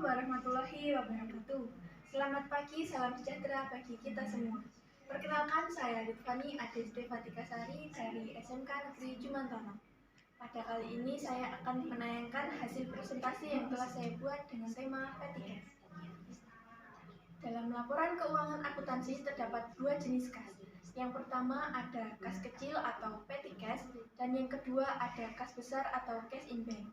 Assalamualaikum warahmatullahi wabarakatuh. Selamat pagi, salam sejahtera bagi kita semua. Perkenalkan, saya Ridvani Adesti Fatikasari dari SMK Negeri Jumantono. Pada kali ini saya akan menayangkan hasil presentasi yang telah saya buat dengan tema P3K. Dalam laporan keuangan akuntansi terdapat dua jenis kas. Yang pertama ada kas kecil atau petty cash, dan yang kedua ada kas besar atau cash in bank.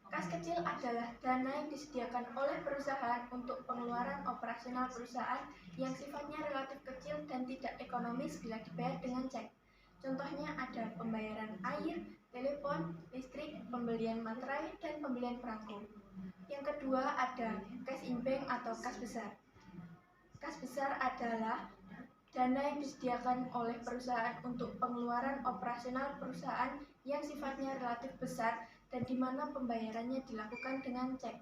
Kas kecil adalah dana yang disediakan oleh perusahaan untuk pengeluaran operasional perusahaan yang sifatnya relatif kecil dan tidak ekonomis bila dibayar dengan cek. Contohnya ada pembayaran air, telepon, listrik, pembelian materai, dan pembelian perangko. Yang kedua ada cash in bank atau kas besar. Kas besar adalah dana yang disediakan oleh perusahaan untuk pengeluaran operasional perusahaan yang sifatnya relatif besar dan di mana pembayarannya dilakukan dengan cek.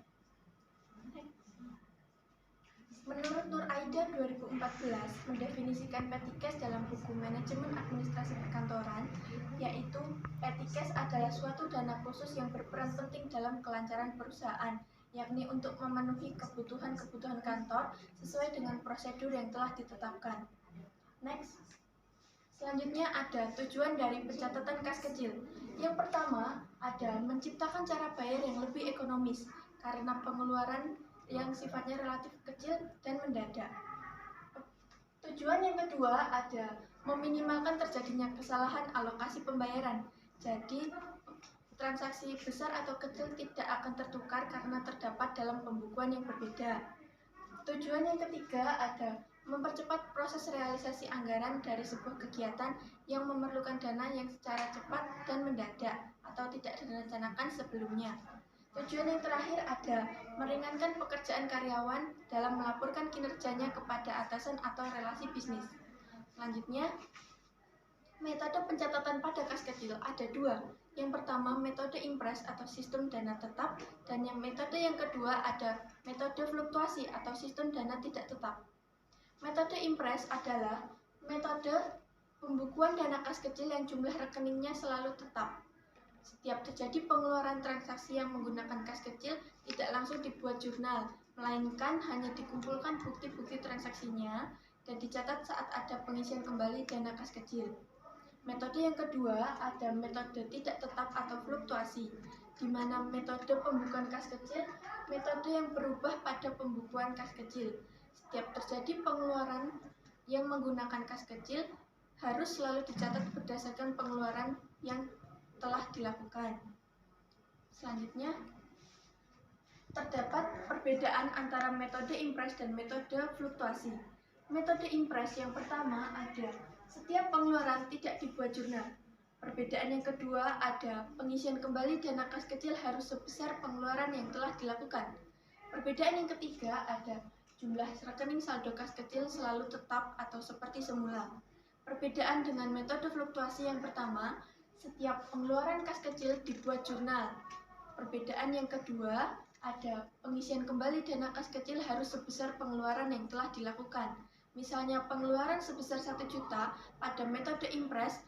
Menurut Nur Aida 2014 mendefinisikan petty cash dalam buku Manajemen Administrasi Perkantoran, yaitu petty cash adalah suatu dana khusus yang berperan penting dalam kelancaran perusahaan, yakni untuk memenuhi kebutuhan-kebutuhan kantor sesuai dengan prosedur yang telah ditetapkan. Next. Selanjutnya ada tujuan dari pencatatan kas kecil. Yang pertama ada menciptakan cara bayar yang lebih ekonomis karena pengeluaran yang sifatnya relatif kecil dan mendadak. Tujuan yang kedua ada meminimalkan terjadinya kesalahan alokasi pembayaran. Jadi transaksi besar atau kecil tidak akan tertukar karena terdapat dalam pembukuan yang berbeda. Tujuan yang ketiga ada mempercepat proses realisasi anggaran dari sebuah kegiatan yang memerlukan dana yang secara cepat dan mendadak atau tidak direncanakan sebelumnya. Tujuan yang terakhir ada meringankan pekerjaan karyawan dalam melaporkan kinerjanya kepada atasan atau relasi bisnis. Selanjutnya, metode pencatatan pada kas kecil ada dua. Yang pertama metode impres atau sistem dana tetap, dan metode yang kedua ada metode fluktuasi atau sistem dana tidak tetap. Metode impres adalah metode pembukuan dana kas kecil yang jumlah rekeningnya selalu tetap. Setiap terjadi pengeluaran transaksi yang menggunakan kas kecil tidak langsung dibuat jurnal, melainkan hanya dikumpulkan bukti-bukti transaksinya dan dicatat saat ada pengisian kembali dana kas kecil. Metode yang kedua ada metode tidak tetap atau fluktuasi, di mana metode pembukuan kas kecil metode yang berubah pada pembukuan kas kecil. Setiap terjadi pengeluaran yang menggunakan kas kecil harus selalu dicatat berdasarkan pengeluaran yang telah dilakukan. Selanjutnya, terdapat perbedaan antara metode impres dan metode fluktuasi. Metode impres yang pertama ada setiap pengeluaran tidak dibuat jurnal. Perbedaan yang kedua ada pengisian kembali dana kas kecil harus sebesar pengeluaran yang telah dilakukan. Perbedaan yang ketiga ada jumlah rekening saldo kas kecil selalu tetap atau seperti semula. Perbedaan dengan metode fluktuasi yang pertama, setiap pengeluaran kas kecil dibuat jurnal. Perbedaan yang kedua, ada pengisian kembali dana kas kecil harus sebesar pengeluaran yang telah dilakukan. Misalnya pengeluaran sebesar 1 juta, pada metode impres,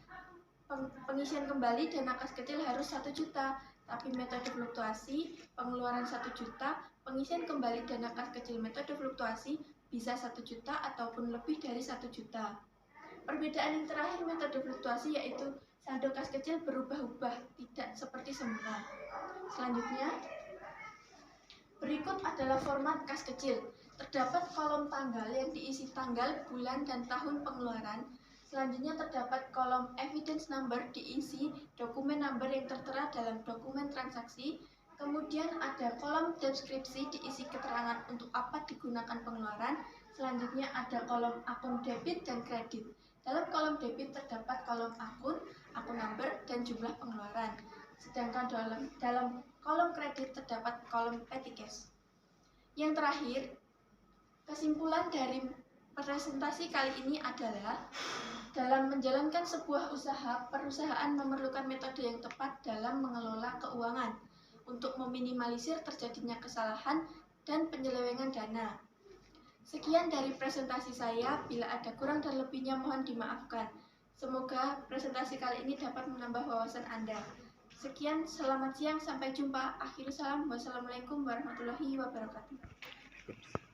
pengisian kembali dana kas kecil harus 1 juta. Tapi metode fluktuasi, pengeluaran 1 juta, pengisian kembali dana kas kecil metode fluktuasi bisa 1 juta ataupun lebih dari 1 juta. Perbedaan yang terakhir metode fluktuasi yaitu saldo kas kecil berubah-ubah, tidak seperti semula. Selanjutnya, berikut adalah format kas kecil. Terdapat kolom tanggal yang diisi tanggal, bulan, dan tahun pengeluaran. Selanjutnya terdapat kolom evidence number diisi dokumen number yang tertera dalam dokumen transaksi. Kemudian ada kolom deskripsi diisi keterangan untuk apa digunakan pengeluaran. Selanjutnya ada kolom akun debit dan kredit. Dalam kolom debit terdapat kolom akun number, dan jumlah pengeluaran. Sedangkan dalam kolom kredit terdapat kolom petty cash. Yang terakhir, kesimpulan dari presentasi kali ini adalah dalam menjalankan sebuah usaha, perusahaan memerlukan metode yang tepat dalam mengelola keuangan untuk meminimalisir terjadinya kesalahan dan penyelewengan dana. Sekian dari presentasi saya, bila ada kurang dan lebihnya mohon dimaafkan. Semoga presentasi kali ini dapat menambah wawasan Anda. Sekian, selamat siang, sampai jumpa. Akhir salam, wassalamualaikum warahmatullahi wabarakatuh.